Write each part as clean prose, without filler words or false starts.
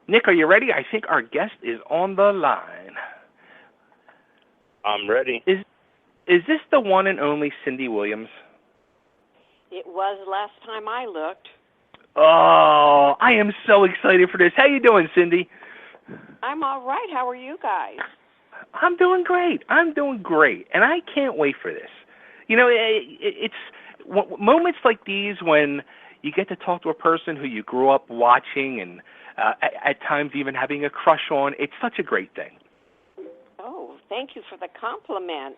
Nick, are you ready? I think our guest is on the line. I'm ready. Is this the one and only Cindy Williams? It was last time I looked. Oh, I am so excited for this. How you doing, Cindy? I'm all right. How are you guys? I'm doing great. And I can't wait for this. You know, it's moments like these when you get to talk to a person who you grew up watching and at times even having a crush on. It's such a great thing. Oh, thank you for the compliment.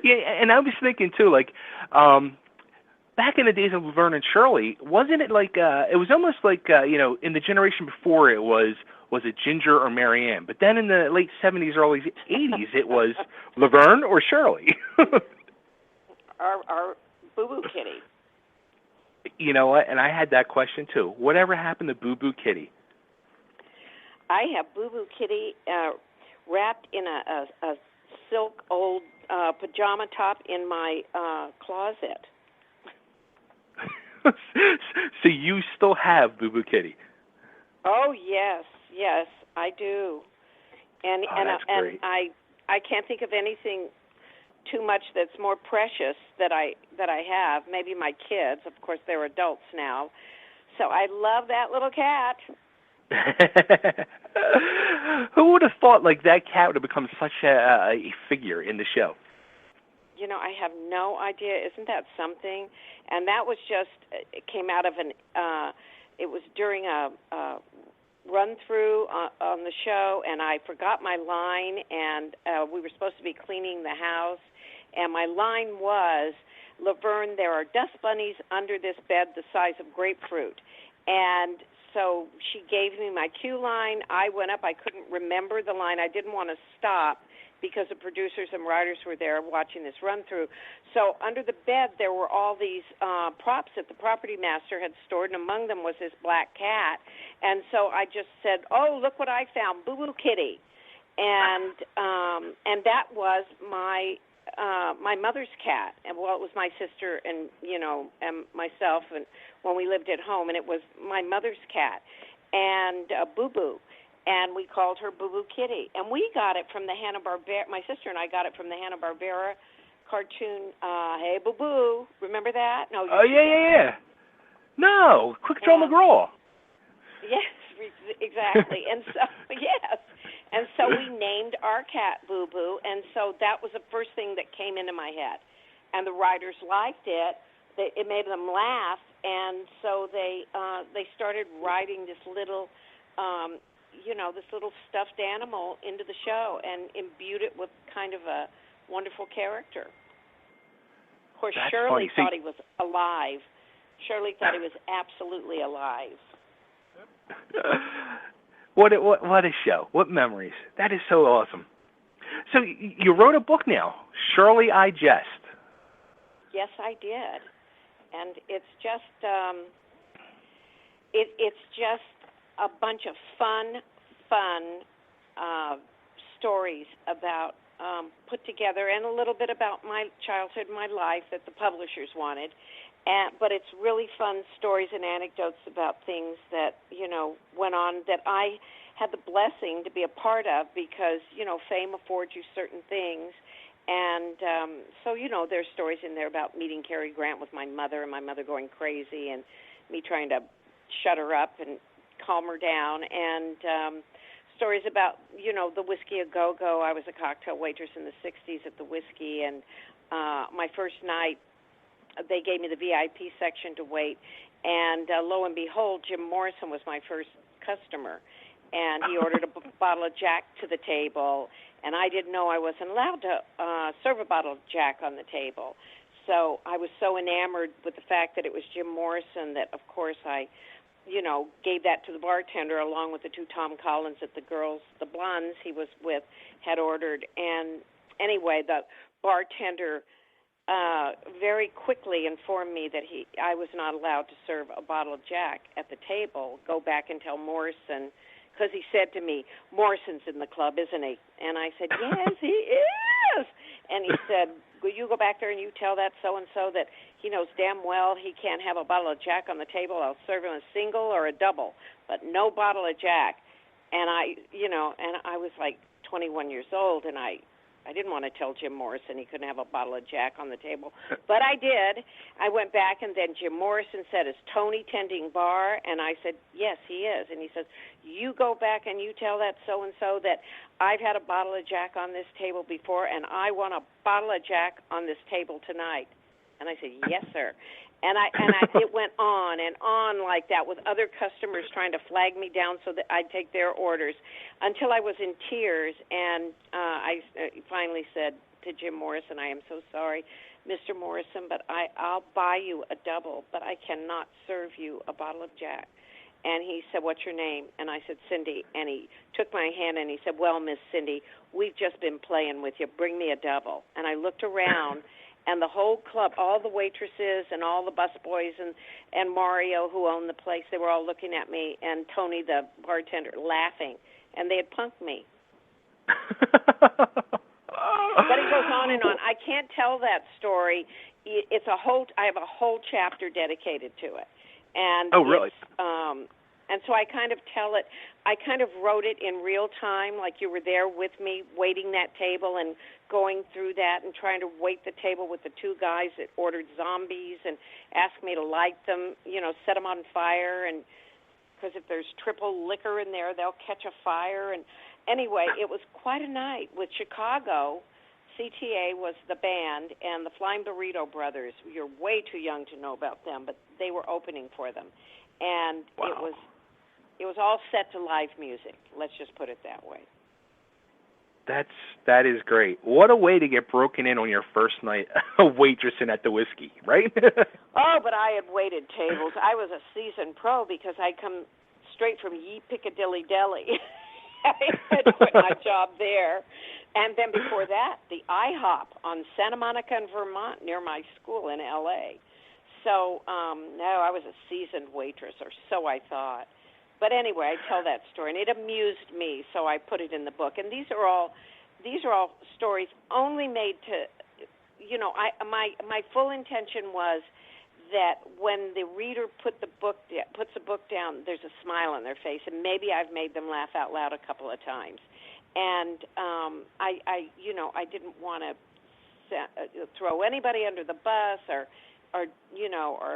Yeah, and I was thinking too, like, back in the days of Laverne and Shirley, wasn't it like it was almost like in the generation before it was it Ginger or Mary Ann? But then in the late 70s, early 80s, it was Laverne or Shirley. Our Boo Boo Kitty. You know what? And I had that question too. Whatever happened to Boo Boo Kitty? I have Boo Boo Kitty wrapped in a silk old pajama top in my closet. So you still have Boo Boo Kitty? Oh yes, I do. And that's great. I can't think of anything too much that's more precious that I have. Maybe my kids. Of course, they're adults now. So I love that little cat. Who would have thought like that cat would have become such a figure in the show? You know, I have no idea. Isn't that something? And that was just, it came out of it was during a run-through on the show, and I forgot my line, and we were supposed to be cleaning the house, and my line was, Laverne, there are dust bunnies under this bed the size of grapefruit. And so she gave me my cue line. I went up. I couldn't remember the line. I didn't want to stop because the producers and writers were there watching this run-through. So under the bed there were all these props that the property master had stored, and among them was this black cat. And so I just said, oh, look what I found, Boo Boo Kitty. And that was my mother's cat. And well, it was my sister and myself, and when we lived at home, and it was my mother's cat, and Boo Boo. And we called her Boo Boo Kitty. And we got it from the Hanna-Barbera, my sister and I got it from the Hanna-Barbera cartoon, Hey Boo Boo. Remember that? No. Oh, yeah. No, Quick Draw McGraw. Yes, exactly. And so, yes. And so we named our cat Boo Boo, and so that was the first thing that came into my head. And the writers liked it. It made them laugh, and so they started writing this little this little stuffed animal into the show and imbued it with kind of a wonderful character. Of course, That's Shirley funny. thought he was alive. Shirley thought he was absolutely alive. What a show. What memories. That is so awesome. So you wrote a book now, Shirley I Jest. Yes, I did. And it's just it's just a bunch of fun stories about put together, and a little bit about my childhood, my life that the publishers wanted. But it's really fun stories and anecdotes about things that, went on that I had the blessing to be a part of because, fame affords you certain things. And so, there's stories in there about meeting Cary Grant with my mother and my mother going crazy and me trying to shut her up and calm her down, and stories about, the Whiskey A Go-Go. I was a cocktail waitress in the 60s at the Whiskey, and my first night they gave me the VIP section to wait, and lo and behold, Jim Morrison was my first customer, and he ordered a bottle of Jack to the table, and I didn't know I wasn't allowed to serve a bottle of Jack on the table. So I was so enamored with the fact that it was Jim Morrison that, of course, I gave that to the bartender along with the two Tom Collins that the blondes he was with had ordered. And anyway, the bartender very quickly informed me that I was not allowed to serve a bottle of Jack at the table. Go back and tell Morrison, because he said to me, Morrison's in the club, isn't he? And I said, yes, he is. And he said, you go back there and you tell that so-and-so that he knows damn well he can't have a bottle of Jack on the table. I'll serve him a single or a double, but no bottle of Jack. And I was like 21 years old, and I didn't want to tell Jim Morrison he couldn't have a bottle of Jack on the table, but I did. I went back, and then Jim Morrison said, "Is Tony tending bar?" And I said, "Yes, he is." And he says, "You go back and you tell that so-and-so that I've had a bottle of Jack on this table before, and I want a bottle of Jack on this table tonight." And I said, "Yes, sir." And it went on and on like that with other customers trying to flag me down so that I'd take their orders until I was in tears. And I finally said to Jim Morrison, "I am so sorry, Mr. Morrison, but I'll buy you a double, but I cannot serve you a bottle of Jack." And he said, "What's your name?" And I said, "Cindy." And he took my hand and he said, "Well, Miss Cindy, we've just been playing with you. Bring me a double." And I looked around. And the whole club, all the waitresses and all the busboys and Mario, who owned the place, they were all looking at me, and Tony, the bartender, laughing. And they had punked me. But it goes on and on. I can't tell that story. I have a whole chapter dedicated to it. And oh, really? And so I kind of tell it. I kind of wrote it in real time, like you were there with me, waiting that table and going through that and trying to wait the table with the two guys that ordered zombies and asked me to light them, set them on fire. And because if there's triple liquor in there, they'll catch a fire. And anyway, it was quite a night with Chicago. CTA was the band, and the Flying Burrito Brothers. You're way too young to know about them, but they were opening for them. And wow. It was all set to live music. Let's just put it that way. That is great. What a way to get broken in on your first night waitressing at the whiskey, right? Oh, but I had waited tables. I was a seasoned pro because I come straight from Ye Piccadilly Deli. I had quit my job there. And then before that, the IHOP on Santa Monica and Vermont near my school in L.A. So, no, I was a seasoned waitress, or so I thought. But anyway, I tell that story, and it amused me, so I put it in the book. And these are all stories only made to, my full intention was that when the reader puts the book down, there's a smile on their face, and maybe I've made them laugh out loud a couple of times. And I didn't want to throw anybody under the bus or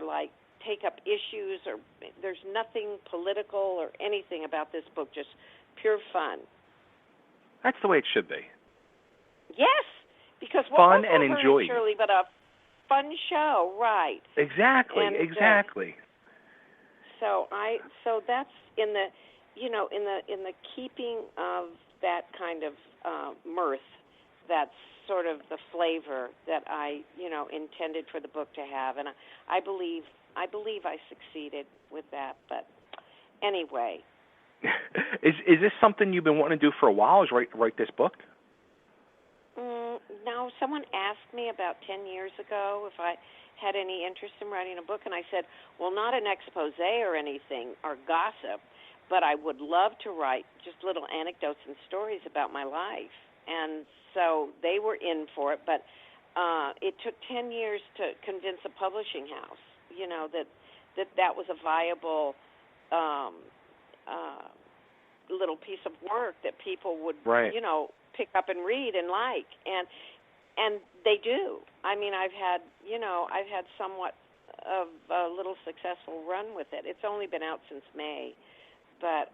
like take up issues, or there's nothing political or anything about this book, just pure fun. That's the way it should be. Yes, because fun and enjoy. Shirley, but a fun show, right? Exactly, and, exactly. So that's in the keeping of that kind of mirth. That's sort of the flavor that I intended for the book to have, and I believe I succeeded with that. But anyway, is this something you've been wanting to do for a while? Is write this book? No, someone asked me about 10 years ago if I had any interest in writing a book, and I said, well, not an expose or anything or gossip, but I would love to write just little anecdotes and stories about my life. And so they were in for it, but it took 10 years to convince a publishing house, that was a viable little piece of work that people would, right. Pick up and read and like, and they do. I mean, I've had somewhat of a little successful run with it. It's only been out since May, but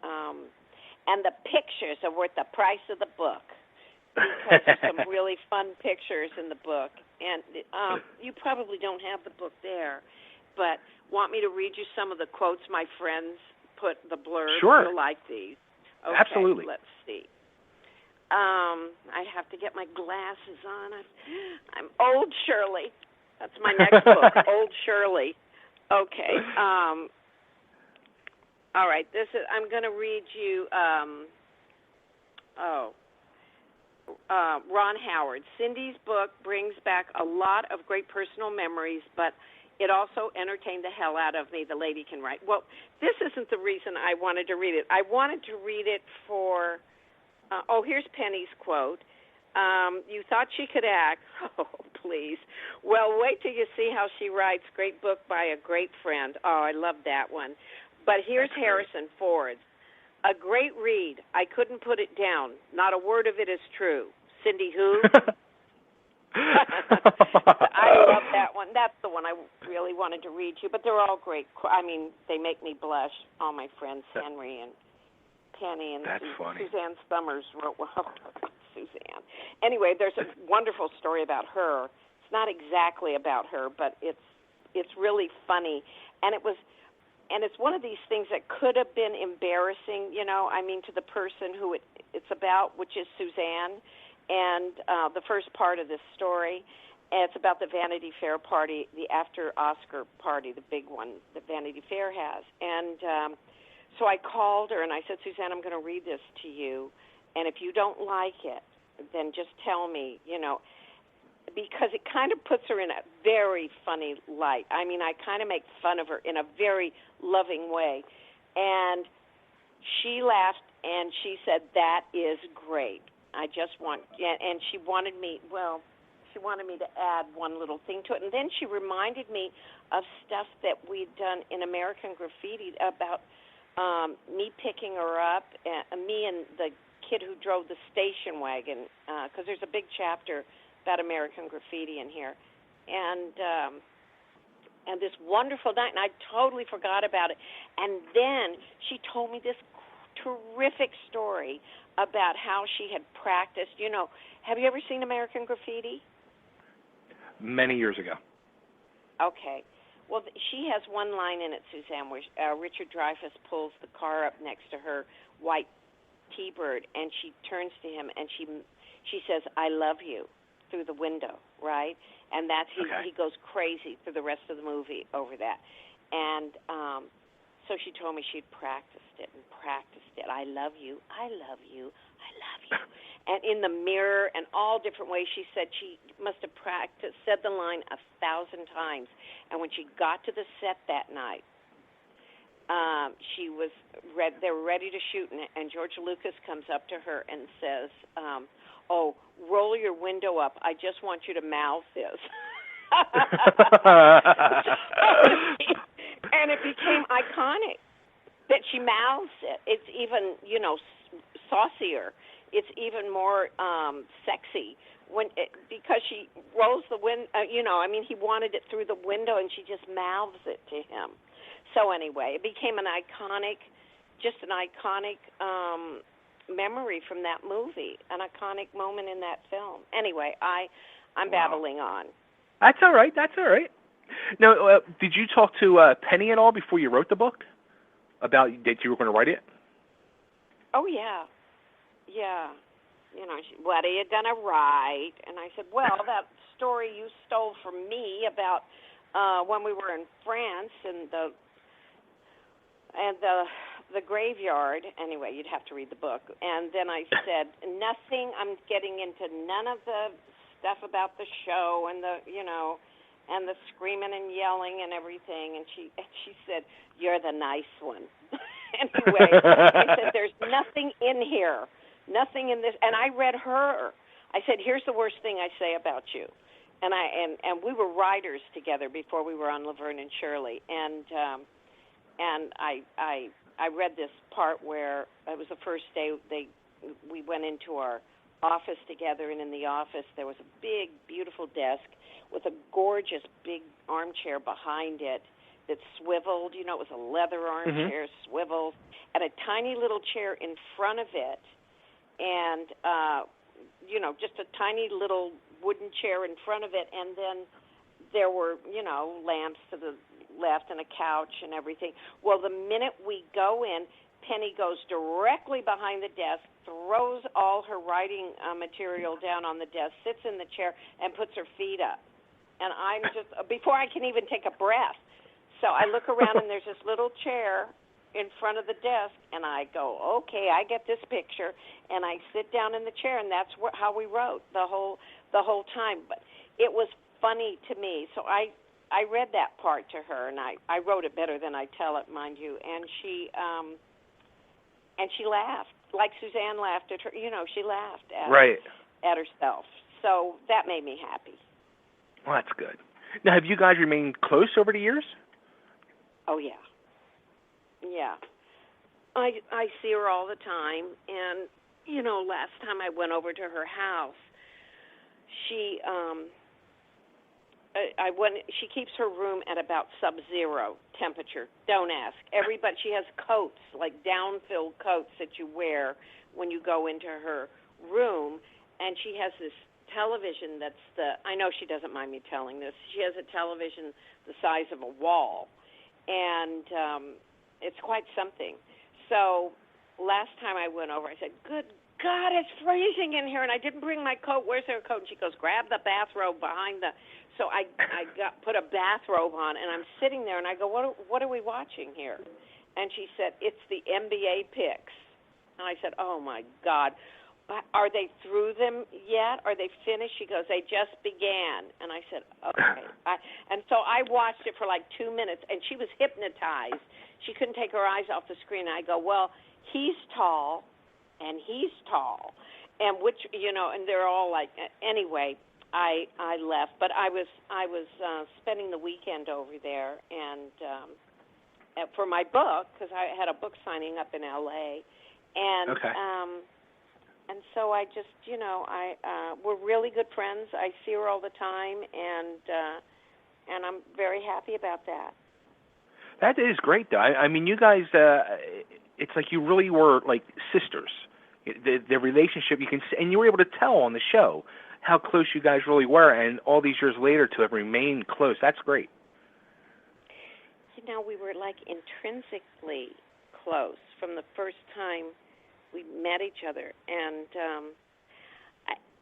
and the pictures are worth the price of the book because there's some really fun pictures in the book. And you probably don't have the book there, but want me to read you some of the quotes my friends put, the blurbs? Sure. You'll like these. Okay, absolutely. Let's see. I have to get my glasses on. I'm Old Shirley. That's my next book, Old Shirley. Okay. All right. I'm going to read you. Ron Howard. Cindy's book brings back a lot of great personal memories, but it also entertained the hell out of me. The lady can write. Well, this isn't the reason I wanted to read it. I wanted to read it for. Here's Penny's quote. You thought she could act. Oh, please. Well, wait till you see how she writes. Great book by a great friend. Oh, I love that one. But here's Harrison Ford. A great read. I couldn't put it down. Not a word of it is true. Cindy who? I love that one. That's the one I really wanted to read to you. But they're all great. I mean, they make me blush. All my friends, Henry and Penny and Suzanne Summers wrote well. Suzanne. Anyway, there's a wonderful story about her. It's not exactly about her, but it's really funny, and it's one of these things that could have been embarrassing, I mean, to the person who it's about, which is Suzanne, and the first part of this story. And it's about the Vanity Fair party, the after Oscar party, the big one that Vanity Fair has, and. So I called her and I said, Suzanne, I'm going to read this to you, and if you don't like it, then just tell me, because it kind of puts her in a very funny light. I mean, I kind of make fun of her in a very loving way. And she laughed and she said, that is great. And she wanted me to add one little thing to it. And then she reminded me of stuff that we'd done in American Graffiti about me picking her up, me and the kid who drove the station wagon, because there's a big chapter about American Graffiti in here, and this wonderful night, and I totally forgot about it. And then she told me this terrific story about how she had practiced. Have you ever seen American Graffiti? Many years ago. Okay. Well, she has one line in it, Suzanne, where Richard Dreyfuss pulls the car up next to her white T-Bird, and she turns to him and she says, I love you, through the window, right? And that's he goes crazy for the rest of the movie over that. And so she told me she'd practiced it. I love you, I love you, I love you. And in the mirror and all different ways, she said she must have said the line 1,000 times. And when she got to the set that night, they were ready to shoot, and George Lucas comes up to her and says, oh, roll your window up. I just want you to mouth this. And it became iconic that she mouths it. It's even, saucier. It's even more sexy because she rolls the window. He wanted it through the window, and she just mouths it to him. So anyway, it became an iconic memory from that movie, an iconic moment in that film. Anyway, I'm babbling on. That's all right. Now, did you talk to Penny at all before you wrote the book about that you were going to write it? Oh, yeah. What are you going to write? And I said, well, that story you stole from me about when we were in France and the graveyard. Anyway, you'd have to read the book. And then I said, I'm getting into none of the stuff about the show and and the screaming and yelling and everything. And she said, you're the nice one. Anyway, I said, there's nothing in here. Nothing in this, and I read her. I said, "Here's the worst thing I say about you," and we were writers together before we were on Laverne and Shirley, and I read this part where it was the first day we went into our office together, and in the office there was a big, beautiful desk with a gorgeous big armchair behind it that swiveled. It was a leather armchair, swiveled, and a tiny little chair in front of it. And, just a tiny little wooden chair in front of it, and then there were, lamps to the left and a couch and everything. Well, the minute we go in, Penny goes directly behind the desk, throws all her writing material down on the desk, sits in the chair, and puts her feet up. And I'm just, before I can even take a breath. So I look around, and there's this little chair in front of the desk, and I go, okay, I get this picture, and I sit down in the chair, and that's how we wrote the whole time. But it was funny to me, so I read that part to her, and I wrote it better than I tell it, mind you, and she laughed, like Suzanne laughed at her. She laughed at herself. So that made me happy. Well, that's good. Now, have you guys remained close over the years? Oh, yeah. Yeah. I see her all the time, and, last time I went over to her house, she she keeps her room at about sub-zero temperature. Don't ask. Everybody, she has coats, like down-filled coats that you wear when you go into her room, and she has this television I know she doesn't mind me telling this, she has a television the size of a wall, and it's quite something. So last time I went over, I said, good God, it's freezing in here, and I didn't bring my coat. Where's her coat? And she goes, grab the bathrobe behind the... So I put a bathrobe on, and I'm sitting there, and I go, what are we watching here? And she said, it's the NBA picks. And I said, oh, my God. Are they through them yet? Are they finished? She goes, they just began. And I said, okay. And so I watched it for like 2 minutes, and she was hypnotized. She couldn't take her eyes off the screen. I go, well, he's tall, and he's tall. And and they're all like, anyway, I left. But I was spending the weekend over there, and for my book, because I had a book signing up in L.A., and okay. And so I just, we're really good friends. I see her all the time, and I'm very happy about that. That is great, though. I mean, you guys, it's like you really were like sisters. The relationship, and you were able to tell on the show how close you guys really were, and all these years later to have remained close. That's great. We were like intrinsically close from the first time we met each other, and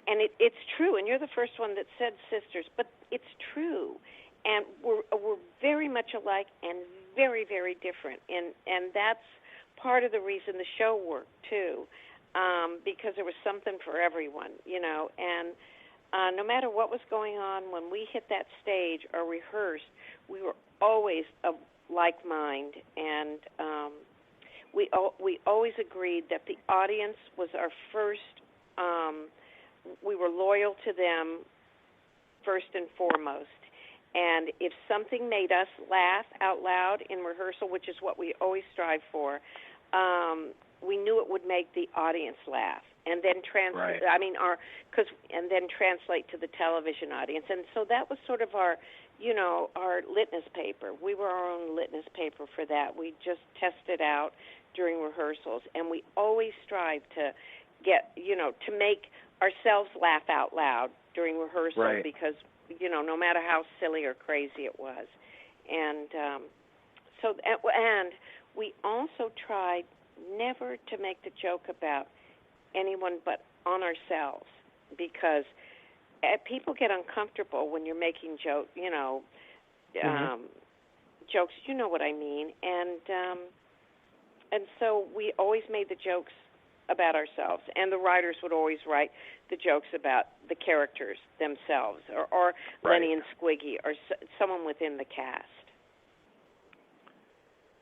it's true. And you're the first one that said sisters, but it's true. And we're very much alike and very, very different, and that's part of the reason the show worked too, because there was something for everyone, And no matter what was going on, when we hit that stage or rehearsed, we were always of like mind, and we always agreed that the audience was our first. We were loyal to them first and foremost. And if something made us laugh out loud in rehearsal, which is what we always strive for, we knew it would make the audience laugh, and then translate. Right. And then translate to the television audience. And so that was sort of our litmus paper. We were our own litmus paper for that. We just tested out during rehearsals, and we always strive to get, to make ourselves laugh out loud during rehearsal, right. Because no matter how silly or crazy it was. And and we also tried never to make the joke about anyone but on ourselves, because people get uncomfortable when you're making jokes, jokes, you know what I mean. And so we always made the jokes about ourselves, and the writers would always write the jokes about the characters themselves, or right. Lenny and Squiggy, or someone within the cast.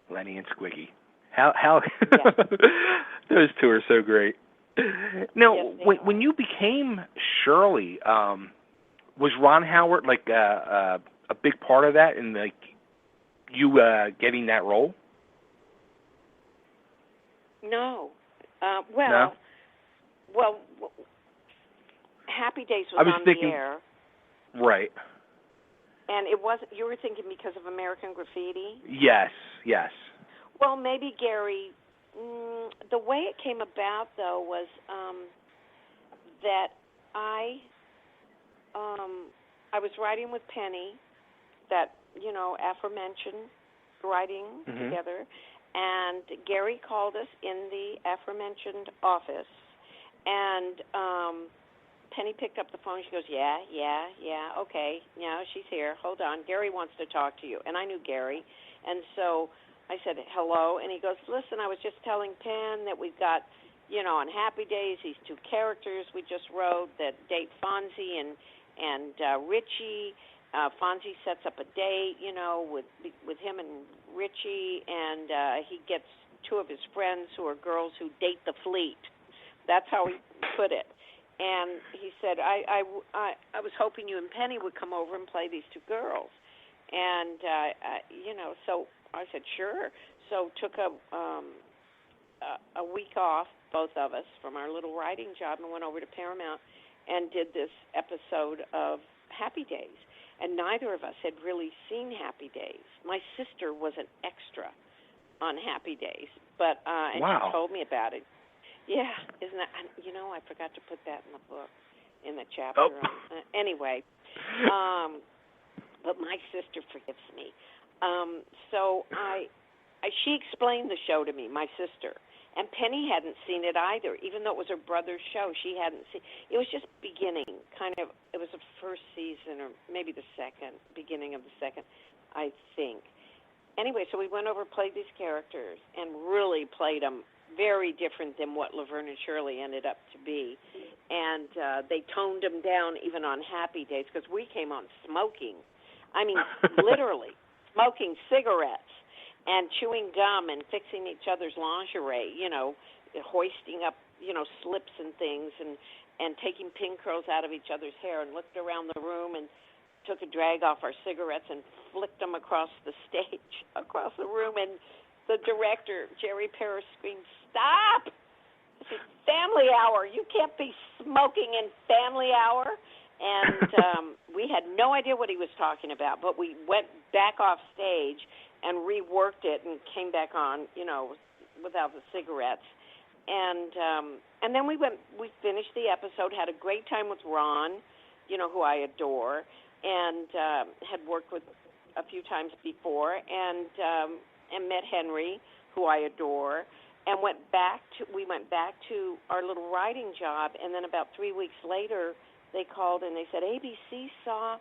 Lenny and Squiggy. How Yeah. Those two are so great. Now, Yes, when you became Shirley, was Ron Howard like a big part of that, and like you getting that role? No. No? Well, Happy Days was on thinking, the air. Right. And it wasn't, you were thinking because of American Graffiti? Yes. Well, maybe Gary, the way it came about, though, was that I was writing with Penny, that, aforementioned writing together, and Gary called us in the aforementioned office, and Penny picked up the phone. She goes, yeah, okay, she's here. Hold on. Gary wants to talk to you. And I knew Gary, and so I said, hello, and he goes, listen, I was just telling Penn that we've got, on Happy Days, these two characters we just wrote that date Fonzie and Richie. Fonzie sets up a date, with him and Richie, and he gets two of his friends who are girls who date the fleet. That's how he put it. And he said, I was hoping you and Penny would come over and play these two girls. And, so I said, sure. So took a week off, both of us, from our little writing job and went over to Paramount and did this episode of Happy Days. And neither of us had really seen Happy Days. My sister was an extra on Happy Days, but and wow. she told me about it. Yeah, isn't that? I forgot to put that in the book, in the chapter. Oh. Anyway, but my sister forgives me. So she explained the show to me, my sister, and Penny hadn't seen it either, even though it was her brother's show. She hadn't seen. It was just beginning, kind of. It was the first season, or maybe the beginning of the second, I think. Anyway, so we went over, played these characters, and really played them very different than what Laverne and Shirley ended up to be. And they toned them down even on Happy Days, because we came on smoking. I mean, literally, smoking cigarettes and chewing gum and fixing each other's lingerie, hoisting up, slips and things, and taking pin curls out of each other's hair, and looked around the room and took a drag off our cigarettes and flicked them across the stage, across the room, and the director, Jerry Paris, screamed, "Stop! This is family hour. You can't be smoking in family hour." And we had no idea what he was talking about, but we went back off stage and reworked it and came back on, without the cigarettes. And then we finished the episode, had a great time with Ron, who I adore, and had worked with a few times before, and met Henry, who I adore, and we went back to our little writing job, and then about 3 weeks later, they called and they said, ABC saw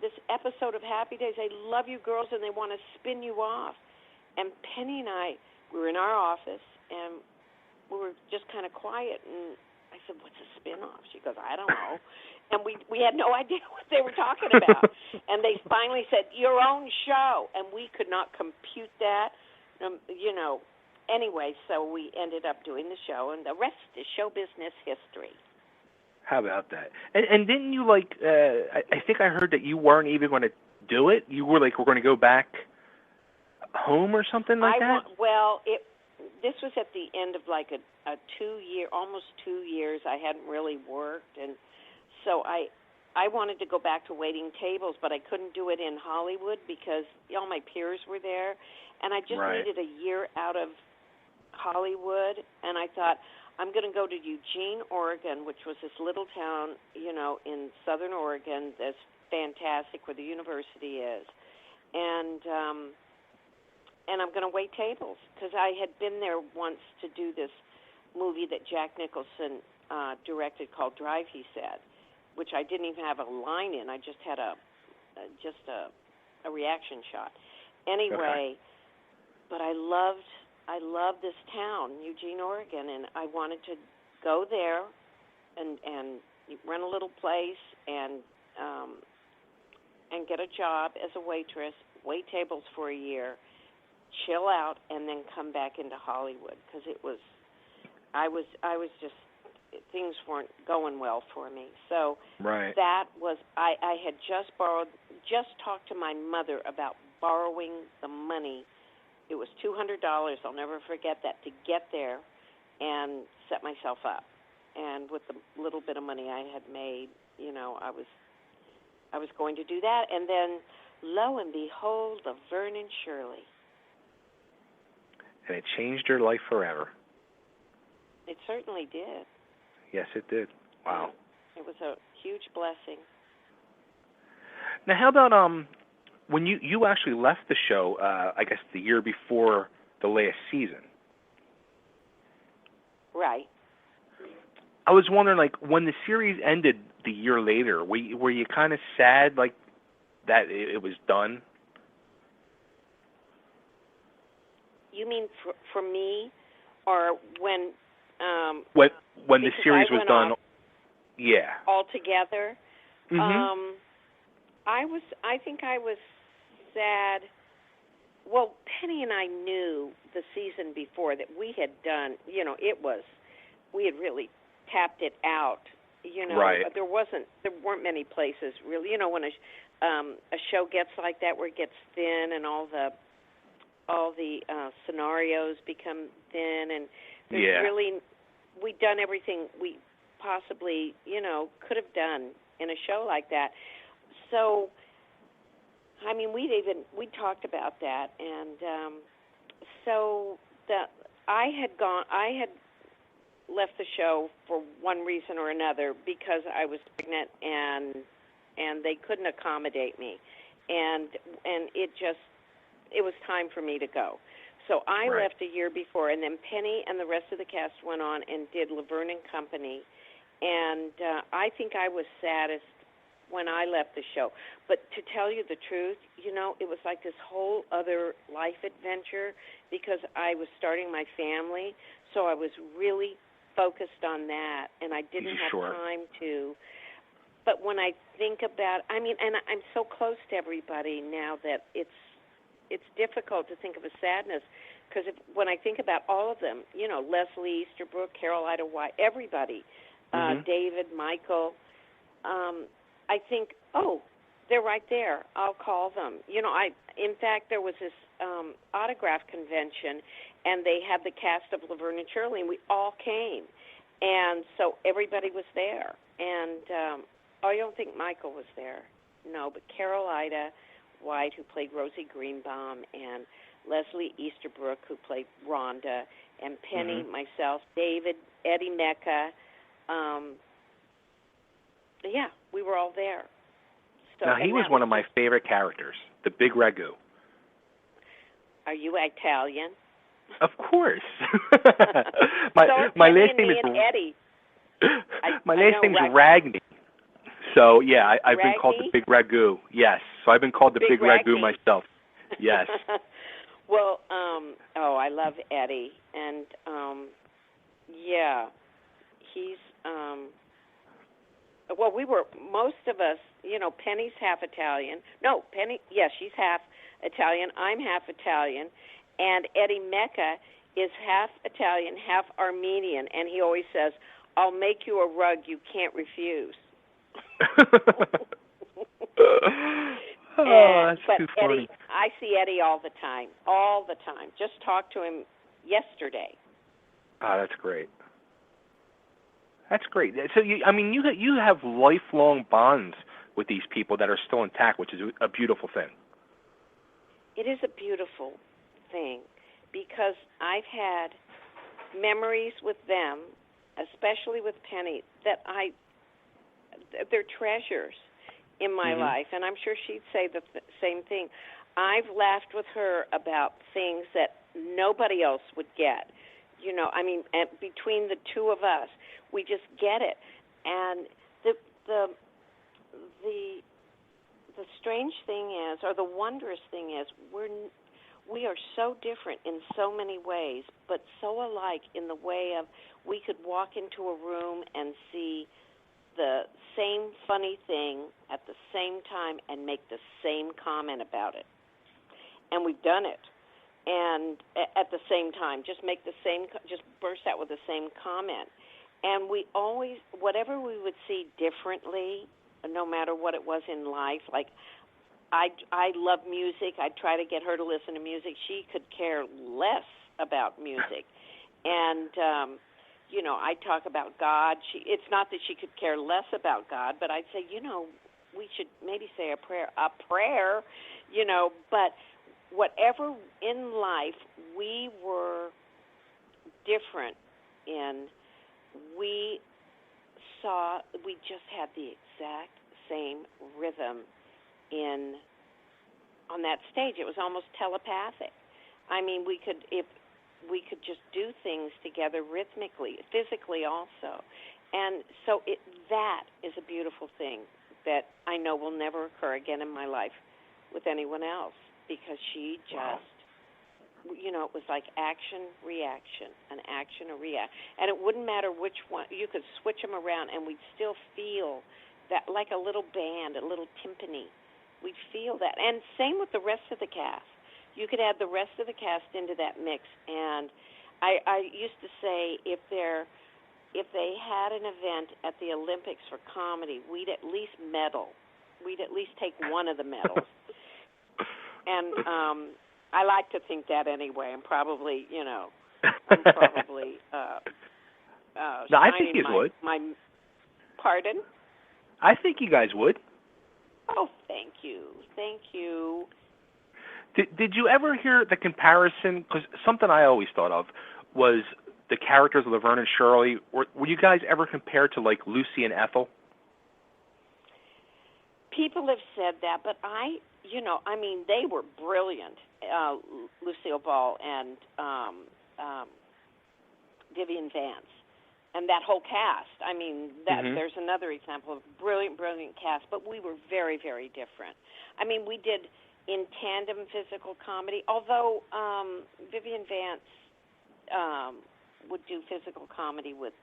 this episode of Happy Days. They love you girls, and they want to spin you off. And Penny and I, we were in our office, and we were just kind of quiet, and I said, "What's a spin-off?" She goes, "I don't know." And we had no idea what they were talking about. And they finally said, "Your own show." And we could not compute that, Anyway, so we ended up doing the show, and the rest is show business history. How about that? And didn't you, I think I heard that you weren't even going to do it? You were we're going to go back home or something like that? This was at the end of a 2-year, almost 2 years. I hadn't really worked, and so I wanted to go back to waiting tables, but I couldn't do it in Hollywood because all my peers were there, and I just needed a year out of Hollywood, and I thought, I'm going to go to Eugene, Oregon, which was this little town, in southern Oregon that's fantastic, where the university is, and I'm going to wait tables, because I had been there once to do this movie that Jack Nicholson directed called Drive, he said, which I didn't even have a line in. I just had a reaction shot. Anyway, but I loved this town, Eugene, Oregon, and I wanted to go there and rent a little place and get a job as a waitress, wait tables for a year, chill out, and then come back into Hollywood, because I was just, things weren't going well for me. So that was, I had just talked to my mother about borrowing the money. It was $200, I'll never forget that, to get there and set myself up. And with the little bit of money I had made, I was going to do that. And then, lo and behold, Laverne and Shirley. And it changed your life forever. It certainly did. Yes, it did. Wow. It was a huge blessing. Now, how about when you actually left the show, I guess the year before the last season? Right. I was wondering, when the series ended the year later, were you kind of sad, that it was done? You mean for me, or when the series was done? Yeah. Altogether. Mm-hmm. I think I was sad. Well, Penny and I knew the season before that we had done. We had really tapped it out. Right. There weren't many places really. When a show gets like that, where it gets thin and all the scenarios become thin, and there's really, we've done everything we possibly could have done in a show like that. So, I mean, we talked about that, and so that I had left the show for one reason or another because I was pregnant, and they couldn't accommodate me, and it was time for me to go. So I left a year before, and then Penny and the rest of the cast went on and did Laverne and Company, and I think I was saddest when I left the show. But to tell you the truth, it was like this whole other life adventure because I was starting my family, so I was really focused on that, and I didn't have time to. But when I think about, and I'm so close to everybody now that it's difficult to think of a sadness, because when I think about all of them, Leslie Easterbrook, Carolina White, everybody, David, Michael, I think, oh, they're right there. I'll call them. In fact, there was this autograph convention, and they had the cast of Laverne and Shirley, and we all came. And so everybody was there. And I don't think Michael was there. No, but Carolina White, who played Rosie Greenbaum, and Leslie Easterbrook, who played Rhonda, and Penny, myself, David, Eddie Mecca. Yeah, we were all there. So, now, he was one of my favorite characters, the Big Ragu. Are you Italian? Of course. my last name is Eddie. My last name is Ragney. So, yeah, I've been called the Big Ragu. Yes. So I've been called the Big Ragu myself. Yes. Well, I love Eddie. And, yeah, he's, well, most of us, Penny's half Italian. No, Penny, yes, she's half Italian. I'm half Italian. And Eddie Mecca is half Italian, half Armenian. And he always says, I'll make you a rug you can't refuse. That's too funny. Eddie, I see Eddie all the time. Just talked to him yesterday. Oh, that's great. That's great. So, you have lifelong bonds with these people that are still intact, which is a beautiful thing. It is a beautiful thing because I've had memories with them, especially with Penny, that they're treasures in my life, and I'm sure she'd say the same thing. I've laughed with her about things that nobody else would get. Between the two of us, we just get it. And the strange thing is, or the wondrous thing is, we are so different in so many ways, but so alike in the way of we could walk into a room and see the same funny thing at the same time and make the same comment about it. And we've done it. And at the same time, just burst out with the same comment. And we always, whatever we would see differently, no matter what it was in life, like I love music. I'd try to get her to listen to music. She could care less about music. And, I talk about God. It's not that she could care less about God, but I'd say, we should maybe say a prayer, but whatever in life we were different in, we just had the exact same rhythm on that stage. It was almost telepathic. I mean, we could just do things together rhythmically, physically also. And so that is a beautiful thing that I know will never occur again in my life with anyone else, because she just, it was like action, reaction, an action, a react. And it wouldn't matter which one. You could switch them around, and we'd still feel that, like a little band, a little timpani. We'd feel that. And same with the rest of the cast. You could add the rest of the cast into that mix. And I used to say, if they're if they had an event at the Olympics for comedy, we'd at least medal. We'd at least take one of the medals. And I like to think that anyway. I'm probably, no, I think you would. Pardon? I think you guys would. Oh, thank you. Thank you. Did you ever hear the comparison? Because something I always thought of was the characters of Laverne and Shirley. Were you guys ever compared to, like, Lucy and Ethel? People have said that, but they were brilliant, Lucille Ball and Vivian Vance, and that whole cast. I mean, there's another example of brilliant cast, but we were very, very different. I mean, we did in tandem physical comedy, although Vivian Vance would do physical comedy with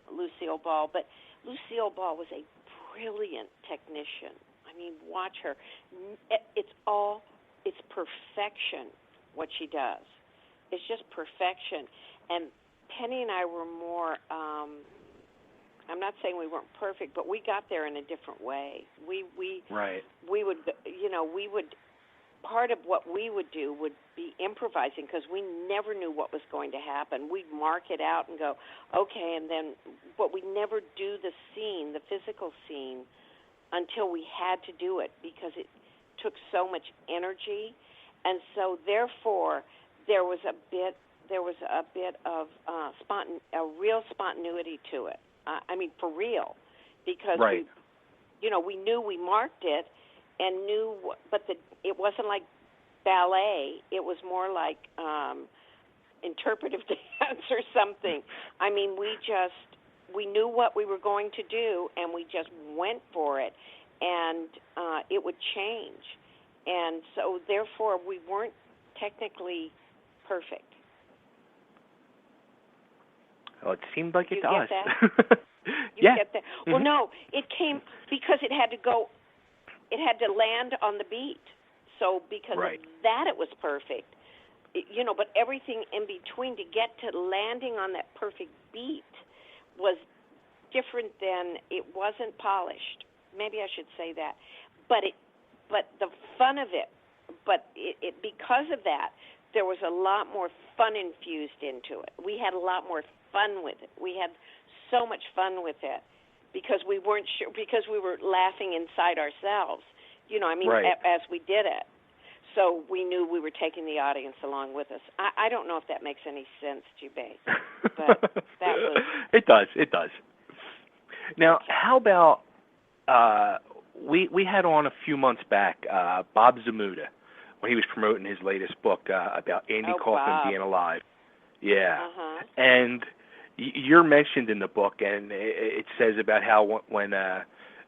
Lucille Ball, but Lucille Ball was a brilliant technician. I mean, watch her. It's perfection what she does. It's just perfection. And Penny and I were more, I'm not saying we weren't perfect, but we got there in a different way. We would, part of what we would do would be improvising because we never knew what was going to happen. We'd mark it out and go, okay, and then, but we never do the scene, the physical scene, until we had to do it because it took so much energy. And so, therefore, there was a bit of a real spontaneity to it. I mean, for real, because we knew we marked it and knew, but it wasn't like ballet. It was more like interpretive dance or something. I mean, we knew what we were going to do, and we just went for it, and it would change. And so, therefore, we weren't technically perfect. Well, it seemed like it to us. Get that? You get that? Mm-hmm. Well, no, it came because it had to land on the beat. So because of that, it was perfect. But everything in between to get to landing on that perfect beat was different than it wasn't polished. Maybe I should say that. But the fun of it, because of that, there was a lot more fun infused into it. We had a lot more fun with it. We had so much fun with it because we weren't sure, because we were laughing inside ourselves, as we did it. So we knew we were taking the audience along with us. I don't know if that makes any sense, Jubei, but that was... It does. Now, how about, we had on a few months back Bob Zamuda when he was promoting his latest book about Andy Kaufman being alive. Yeah. Uh-huh. And you're mentioned in the book, and it says about how when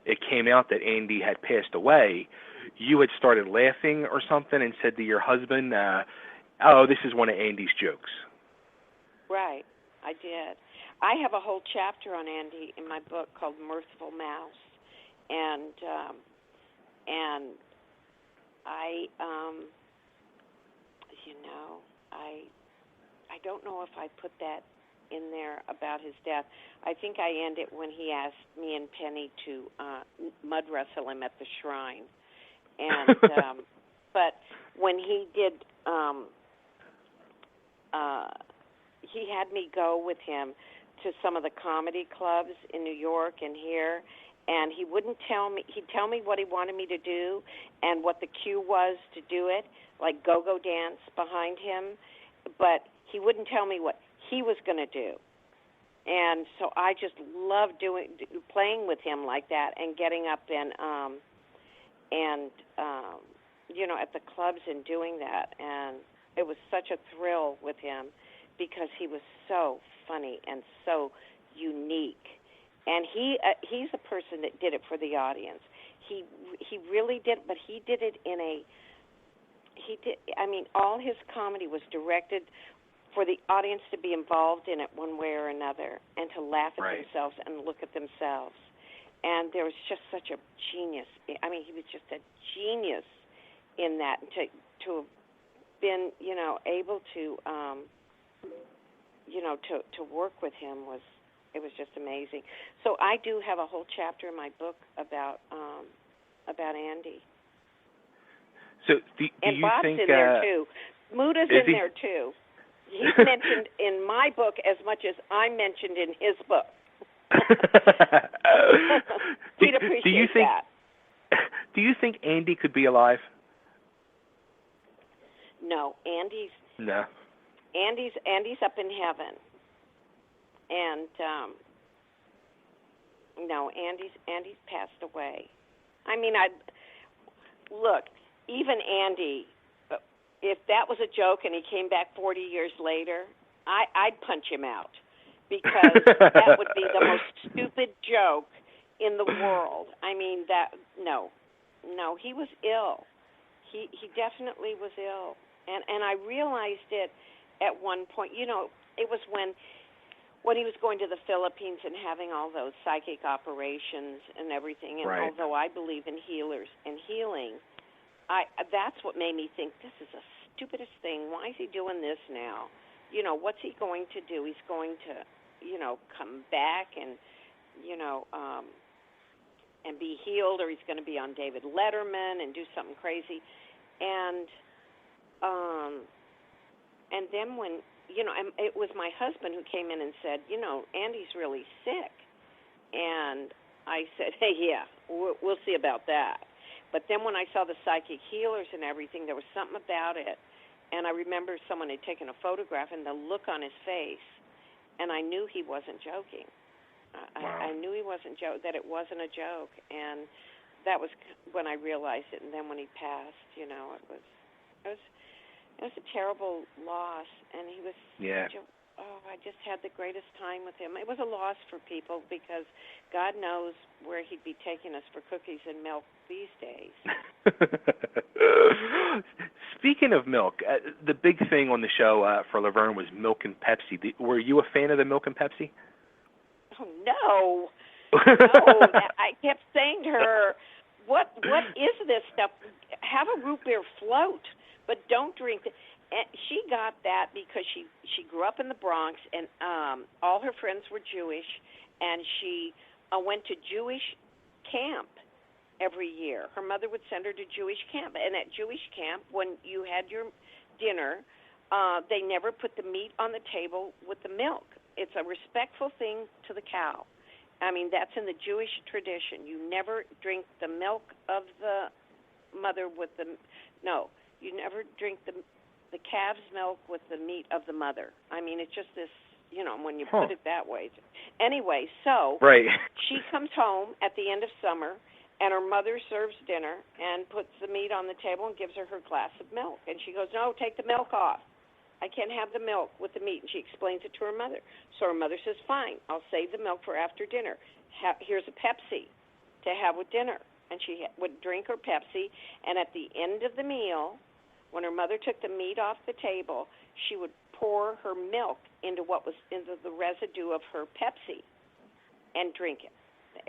it came out that Andy had passed away, you had started laughing or something and said to your husband, this is one of Andy's jokes. Right, I did. I have a whole chapter on Andy in my book called Mirthful Mouse, and I don't know if I put that in there about his death. I think I end it when he asked me and Penny to mud wrestle him at the shrine. And but when he did, he had me go with him to some of the comedy clubs in New York and here, and he wouldn't tell me. He'd tell me what he wanted me to do and what the cue was to do it, like go-go dance behind him, but he wouldn't tell me what he was going to do. And so I just loved playing with him like that and getting up and at the clubs and doing that. And it was such a thrill with him because he was so funny and so unique. And he's a person that did it for the audience. He really did, but he did it all his comedy was directed for the audience to be involved in it one way or another and to laugh at themselves and look at themselves. And there was just such a genius. I mean, he was just a genius in that. To have been, able to, to work with him was It was just amazing. So I do have a whole chapter in my book about Andy. So do and you Bob's think in there too. Muda's in there too. He's mentioned in my book as much as I'm mentioned in his book. We'd appreciate that. Do you think Andy could be alive? No, Andy's up in heaven, and no, Andy's passed away. I mean, look, even Andy, if that was a joke and he came back 40 years later, I'd punch him out, because that would be the most stupid joke in the world. I mean, no, he was ill. He definitely was ill. And I realized it at one point. You know, it was when he was going to the Philippines and having all those psychic operations and everything. And right. Although I believe in healers and healing, that's what made me think, this is the stupidest thing. Why is he doing this now? You know, what's he going to do? He's going to, come back and, and be healed, or he's going to be on David Letterman and do something crazy. And then when, it was my husband who came in and said, Andy's really sick. And I said, hey, yeah, we'll see about that. But then when I saw the psychic healers and everything, there was something about it. And I remember someone had taken a photograph, and the look on his face, and I knew he wasn't joking. Wow. I knew he wasn't that it wasn't a joke. And that was when I realized it. And then when he passed, it was a terrible loss, and he was I just had the greatest time with him. It was a loss for people, because God knows where he'd be taking us for cookies and milk these days. Speaking of milk, the big thing on the show for Laverne was milk and Pepsi. Were you a fan of the milk and Pepsi? Oh, no. No. I kept saying to her, what is this stuff? Have a root beer float, but don't drink it. And she got that because she grew up in the Bronx, and all her friends were Jewish, and she went to Jewish camp every year. Her mother would send her to Jewish camp, and at Jewish camp, when you had your dinner, they never put the meat on the table with the milk. It's a respectful thing to the cow. I mean, that's in the Jewish tradition. You never drink the milk of the mother with the no. You never drink the calf's milk with the meat of the mother. I mean, it's just this, when you put it that way. Anyway, so right. She comes home at the end of summer, and her mother serves dinner and puts the meat on the table and gives her glass of milk. And she goes, no, take the milk off. I can't have the milk with the meat. And she explains it to her mother. So her mother says, fine, I'll save the milk for after dinner. Here's a Pepsi to have with dinner. And she would drink her Pepsi, and at the end of the meal, when her mother took the meat off the table, she would pour her milk into the residue of her Pepsi and drink it.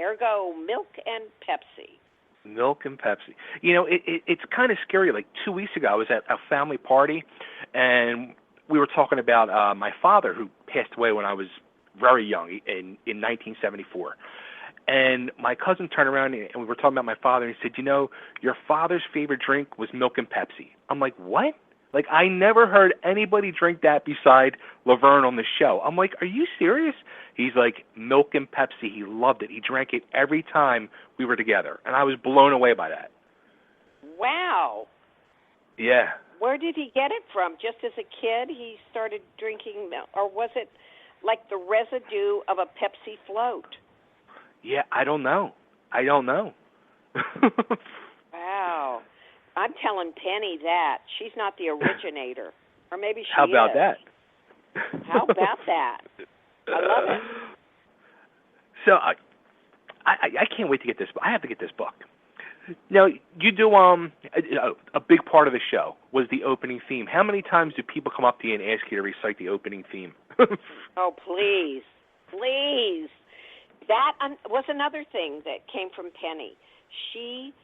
Ergo, milk and Pepsi. Milk and Pepsi. It's kind of scary. Like 2 weeks ago, I was at a family party, and we were talking about my father, who passed away when I was very young, in 1974. And my cousin turned around, and we were talking about my father, and he said, your father's favorite drink was milk and Pepsi. I'm like, what? Like, I never heard anybody drink that beside Laverne on the show. I'm like, are you serious? He's like, milk and Pepsi. He loved it. He drank it every time we were together. And I was blown away by that. Wow. Yeah. Where did he get it from? Just as a kid, he started drinking milk? Or was it like the residue of a Pepsi float? Yeah, I don't know. Wow. I'm telling Penny that. She's not the originator. Or maybe she is. How about that? How about that? I love it. So I can't wait to get this. I have to get this book. Now, you do a big part of the show was the opening theme. How many times do people come up to you and ask you to recite the opening theme? Oh, please. Please. That was another thing that came from Penny. She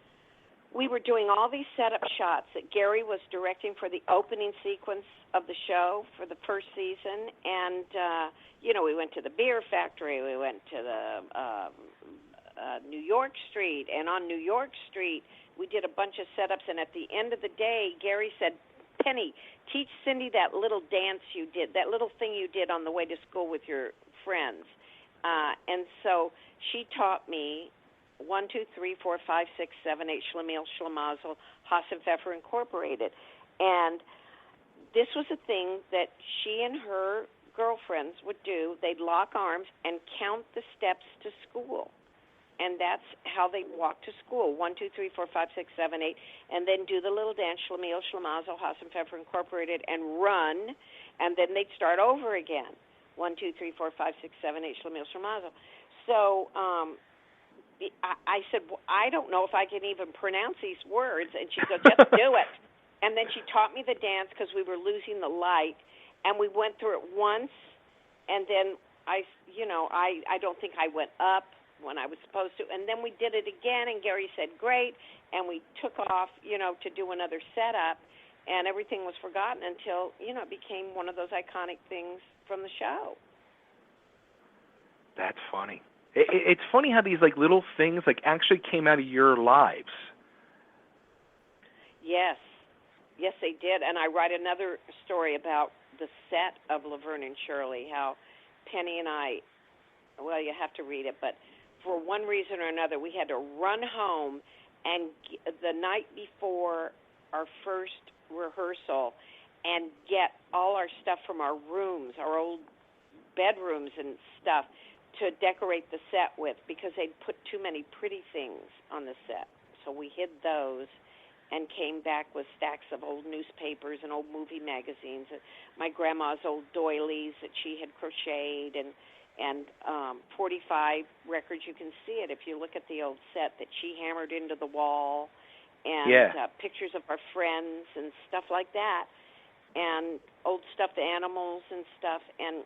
we were doing all these setup shots that Gary was directing for the opening sequence of the show for the first season, and we went to the beer factory, we went to the New York Street, and on New York Street we did a bunch of setups, and at the end of the day, Gary said, Penny, teach Cindy that little dance you did, that little thing you did on the way to school with your friends. And so she taught me 1, 2, 3, 4, 5, 6, 7, 8, Schlemiel, Schlemazel, Haas and Pfeffer Incorporated. And this was a thing that she and her girlfriends would do. They'd lock arms and count the steps to school. And that's how they walk to school, 1, 2, 3, 4, 5, 6, 7, 8, and then do the little dance, Schlemiel, Schlemazel, Haas and Pfeffer Incorporated, and run, and then they'd start over again, 1, 2, 3, 4, 5, 6, 7, 8, Schlemiel, Schlemazel. So I said, well, I don't know if I can even pronounce these words, and she goes, just do it. And then she taught me the dance because we were losing the light, and we went through it once, and then I don't think I went up when I was supposed to, and then we did it again, and Gary said, great, and we took off, to do another setup, and everything was forgotten until, it became one of those iconic things from the show. That's funny. It's funny how these, little things, actually came out of your lives. Yes. Yes, they did, and I write another story about the set of Laverne and Shirley, how Penny and I, well, you have to read it, but for one reason or another, we had to run home, and the night before our first rehearsal, and get all our stuff from our rooms, our old bedrooms and stuff, to decorate the set with, because they'd put too many pretty things on the set. So we hid those and came back with stacks of old newspapers and old movie magazines, my grandma's old doilies that she had crocheted, and 45 records. You can see it if you look at the old set that she hammered into the wall, and pictures of our friends and stuff like that, and old stuffed animals and stuff. And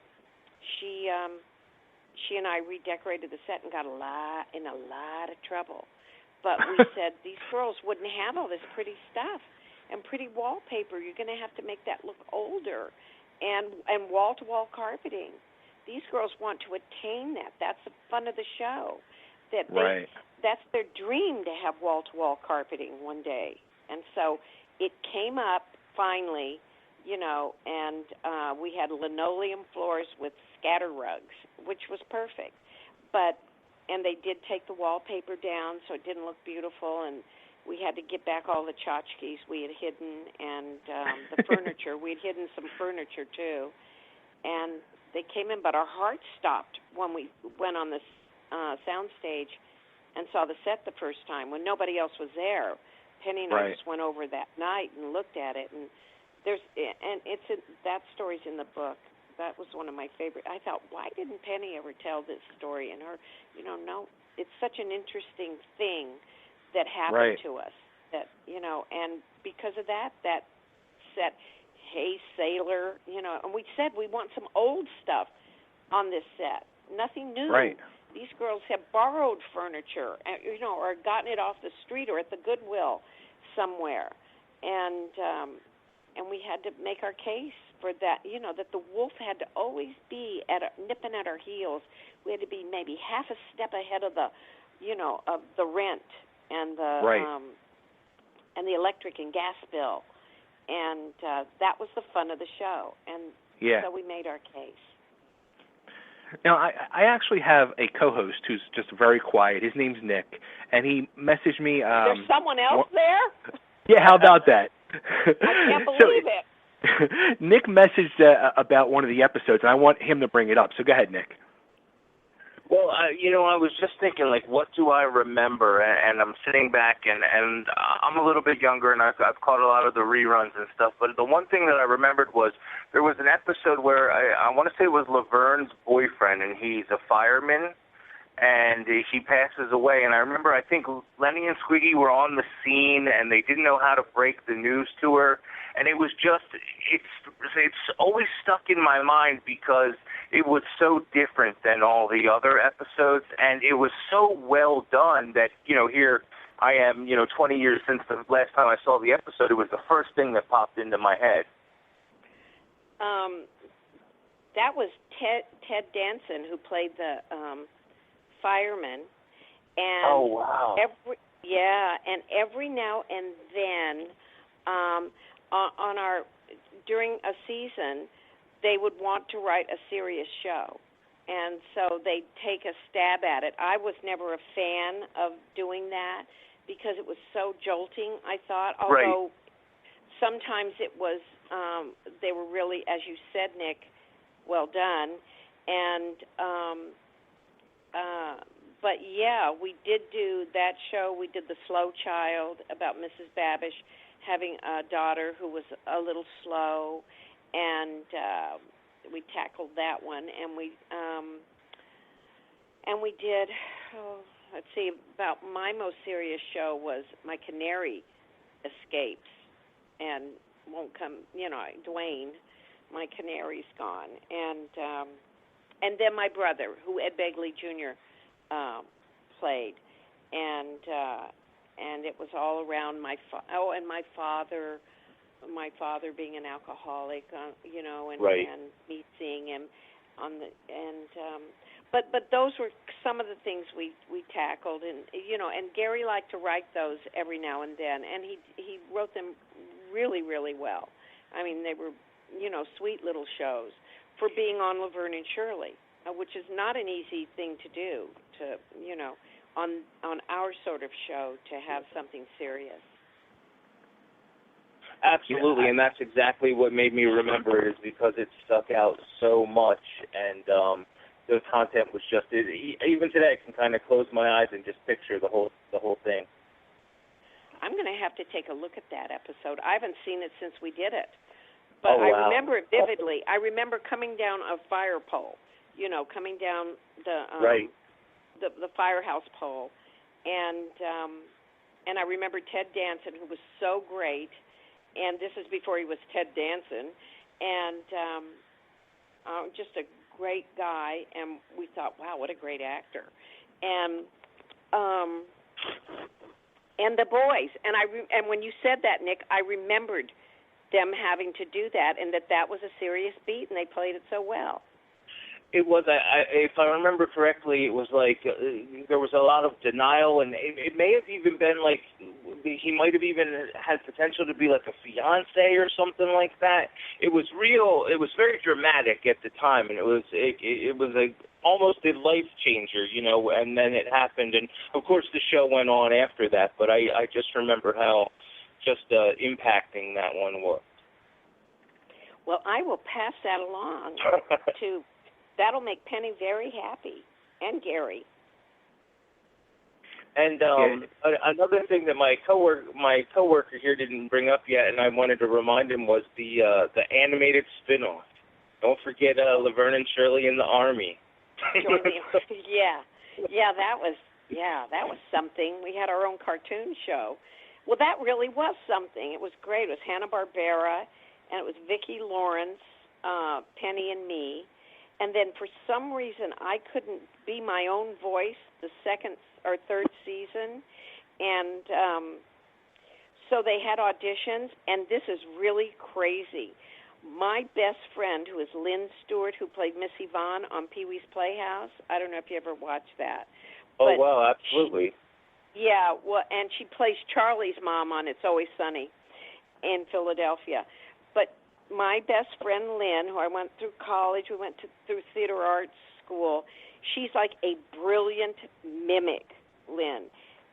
she and I redecorated the set and got in a lot of trouble. But we said these girls wouldn't have all this pretty stuff and pretty wallpaper. You're going to have to make that look older, and wall-to-wall carpeting. These girls want to attain that. That's the fun of the show. That's their dream, to have wall-to-wall carpeting one day. And so it came up finally, and we had linoleum floors with scatter rugs, which was perfect. And they did take the wallpaper down, so it didn't look beautiful, and we had to get back all the tchotchkes we had hidden, and the furniture. We had hidden some furniture, too. And they came in, but our hearts stopped when we went on the sound stage and saw the set the first time when nobody else was there. Penny and I just went over that night and looked at it, and that story's in the book. That was one of my favorite. I thought, why didn't Penny ever tell this story? And her, no, it's such an interesting thing that happened to us. That and because of that set. Hey, Sailor, and we said we want some old stuff on this set, nothing new. Right. These girls have borrowed furniture, or gotten it off the street or at the Goodwill somewhere, and we had to make our case for that. That the wolf had to always be nipping at our heels. We had to be maybe half a step ahead of the, of the rent and the electric and gas bill. And that was the fun of the show, and so we made our case. Now, I actually have a co-host who's just very quiet. His name's Nick, and he messaged me. There's someone else there? Yeah, how about that? I can't believe it. Nick messaged about one of the episodes, and I want him to bring it up. So go ahead, Nick. Well, I was just thinking, what do I remember? And I'm sitting back, and I'm a little bit younger, and I've caught a lot of the reruns and stuff. But the one thing that I remembered was there was an episode where I want to say it was Laverne's boyfriend, and he's a fireman, and he passes away. And I remember, I think Lenny and Squiggy were on the scene, and they didn't know how to break the news to her. And it was just, it's always stuck in my mind because it was so different than all the other episodes, and it was so well done that, here I am, 20 years since the last time I saw the episode, it was the first thing that popped into my head. That was Ted Danson, who played the fireman. And oh, wow. Every now and then, during a season, they would want to write a serious show. And so they'd take a stab at it. I was never a fan of doing that because it was so jolting, I thought. Although sometimes it was, they were really, as you said, Nick, well done. And, but yeah, we did do that show. We did The Slow Child about Mrs. Babish having a daughter who was a little slow, and we tackled that one. And we did, let's see, about my most serious show was My Canary Escapes and won't come, Dwayne, my canary's gone. And then my brother, who Ed Begley Jr. Played, and it was all around my father being an alcoholic, and me seeing him on the but those were some of the things we tackled, and Gary liked to write those every now and then, and he wrote them really, really well. I mean, they were sweet little shows for being on Laverne and Shirley, which is not an easy thing to do, on our sort of show, to have something serious. Absolutely, and that's exactly what made me remember it, is because it stuck out so much, and the content was just, even today I can kind of close my eyes and just picture the whole thing. I'm going to have to take a look at that episode. I haven't seen it since we did it, but wow. I remember it vividly. I remember coming down a fire pole, coming down the firehouse pole, and I remember Ted Danson, who was so great, and this is before he was Ted Danson, and just a great guy, and we thought, wow, what a great actor, and the boys, and when you said that, Nick, I remembered them having to do that, and that was a serious beat, and they played it so well. It was, if I remember correctly, it was like there was a lot of denial, and it may have even been like he might have even had potential to be like a fiance or something like that. It was real. It was very dramatic at the time, and it was almost a life changer, and then it happened, and of course the show went on after that. But I just remember how just impacting that one was. Well, I will pass that along to. That'll make Penny very happy, and Gary. And another thing that my coworker here didn't bring up yet, and I wanted to remind him, was the animated spin-off. Don't forget Laverne and Shirley in the Army. Yeah, that was something. We had our own cartoon show. Well, that really was something. It was great. It was Hanna-Barbera, and it was Vicki Lawrence, Penny, and me. And then for some reason, I couldn't be my own voice the second or third season. And so they had auditions, and this is really crazy. My best friend, who is Lynn Stewart, who played Missy Vaughn on Pee-wee's Playhouse, I don't know if you ever watched that. Oh, wow, absolutely. And she plays Charlie's mom on It's Always Sunny in Philadelphia. But my best friend, Lynn, who I went through college, we went through theater arts school, she's like a brilliant mimic, Lynn.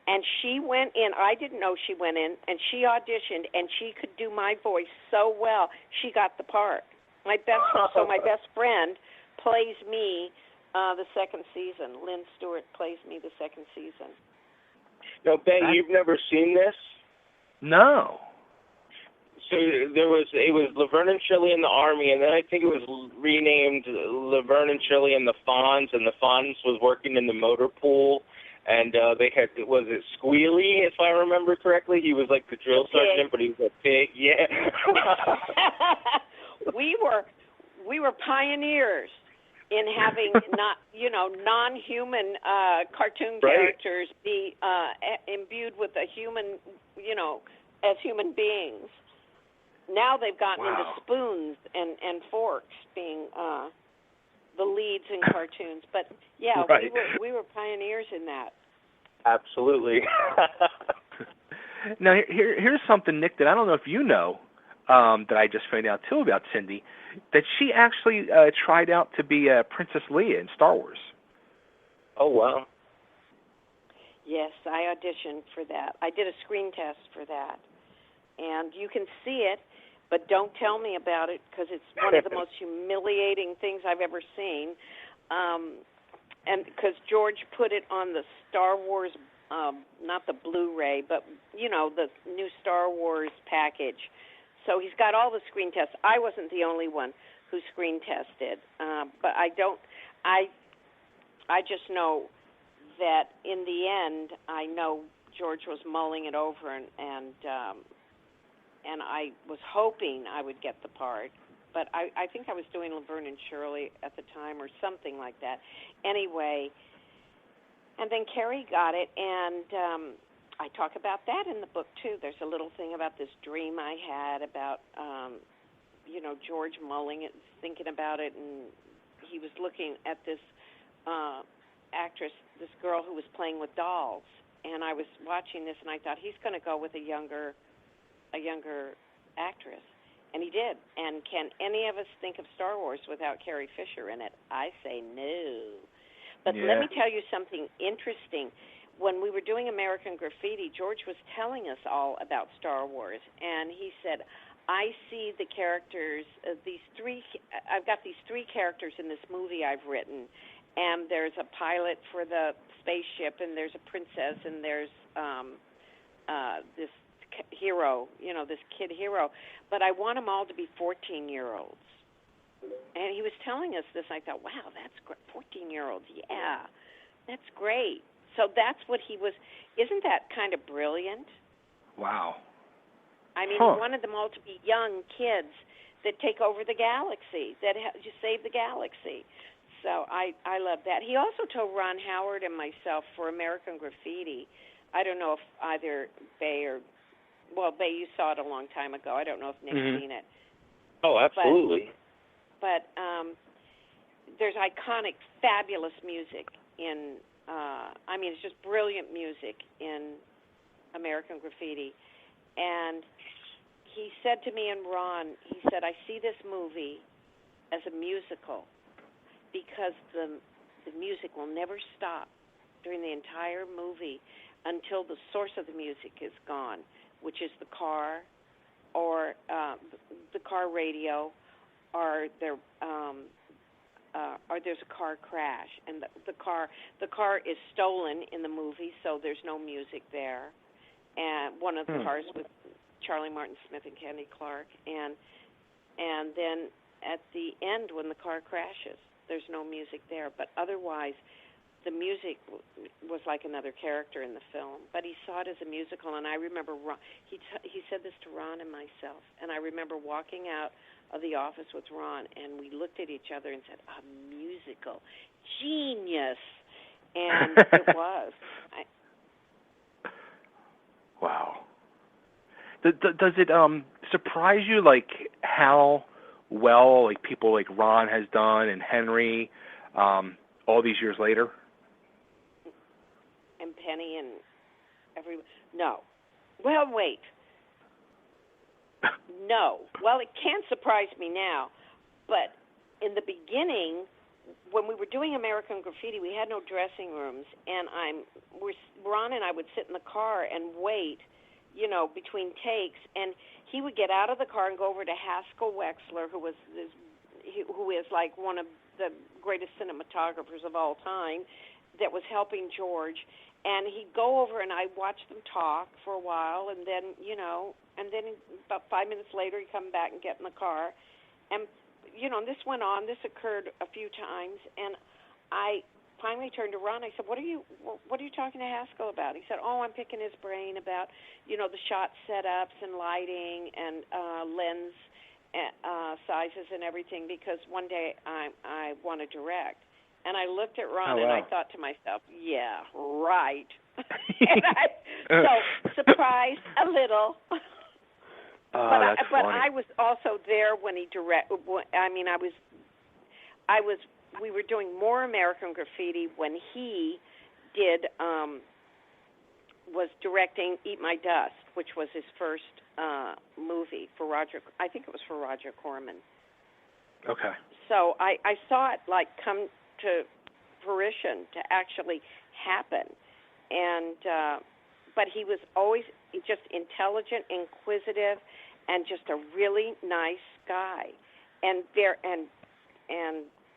And she went in, I didn't know she went in, and she auditioned, and she could do my voice so well, she got the part. My best friend plays me the second season. Lynn Stewart plays me the second season. Now, Ben, you've never seen this? No. So it was Laverne and Shirley in the Army, and then I think it was renamed Laverne and Shirley and the Fonz, and the Fonz was working in the motor pool, and they had, was it Squealy, if I remember correctly? He was like the drill sergeant, but he was a pig. Yeah. We were pioneers. in having non-human cartoon Right. characters be imbued with a human, as human beings. Now they've gotten into spoons and forks being the leads in cartoons. But yeah, Right. we were pioneers in that. Absolutely. Now here's something, Nick, that I don't know if you know, that I just found out too about Cindy, that she actually tried out to be Princess Leia in Star Wars. Oh, wow. Yes, I auditioned for that. I did a screen test for that. And you can see it, but don't tell me about it because it's one of the most humiliating things I've ever seen. And because George put it on the Star Wars, not the Blu-ray, but, the new Star Wars package. So he's got all the screen tests. I wasn't the only one who screen tested, but I just know that in the end, I know George was mulling it over, and I was hoping I would get the part, but I think I was doing Laverne and Shirley at the time or something like that. Anyway, and then Carrie got it, and I talk about that in the book, too. There's a little thing about this dream I had about, George mulling it, thinking about it, and he was looking at this actress, this girl who was playing with dolls, and I was watching this, and I thought, he's going to go with a younger actress, and he did. And can any of us think of Star Wars without Carrie Fisher in it? I say no. But let me tell you something interesting. When we were doing American Graffiti, George was telling us all about Star Wars, and he said, I see the characters, I've got these three characters in this movie I've written, and there's a pilot for the spaceship, and there's a princess, and there's this hero, this kid hero, but I want them all to be 14-year-olds. And he was telling us this, and I thought, wow, that's great. 14-year-olds, yeah, that's great. So that's what he was. Isn't that kind of brilliant? Wow. I mean, he wanted them all to be young kids that take over the galaxy, that just save the galaxy. So I love that. He also told Ron Howard and myself for American Graffiti. I don't know if either Bay Bay, you saw it a long time ago. I don't know if Nick's seen it. Oh, absolutely. But there's iconic, fabulous music in. It's just brilliant music in American Graffiti. And he said to me and Ron, he said, I see this movie as a musical because the music will never stop during the entire movie until the source of the music is gone, which is the car or the car radio or their or there's a car crash, and the car is stolen in the movie, so there's no music there. And one of the cars with Charlie Martin Smith and Kenny Clark, and then at the end when the car crashes, there's no music there. But otherwise, the music was like another character in the film. But he saw it as a musical, and I remember he said this to Ron and myself, and I remember walking out of the office with Ron, and we looked at each other and said, a musical. Genius. And it was. Wow. Does it surprise you, like, how well, like, people like Ron has done and Henry all these years later? And Penny and everyone? No. Well, wait. No. Well, it can surprise me now, but in the beginning, when we were doing American Graffiti, we had no dressing rooms, and Ron and I would sit in the car and wait, between takes, and he would get out of the car and go over to Haskell Wexler, who is like one of the greatest cinematographers of all time, that was helping George, and he'd go over and I'd watch them talk for a while, and then, and then about 5 minutes later he'd come back and get in the car, and, this went on. This occurred a few times, and I finally turned to Ron. I said, what are you talking to Haskell about? He said, I'm picking his brain about, the shot setups and lighting and lens sizes and everything because one day I want to direct. And I looked at Ron and I thought to myself, yeah, right. So surprised a little. That's funny. I was also there when he directed. I mean, we were doing more American Graffiti when he did was directing Eat My Dust, which was his first movie for Roger. I think it was for Roger Corman. Okay. So I saw it like come to fruition to actually happen, and but he was always just intelligent, inquisitive, and just a really nice guy, and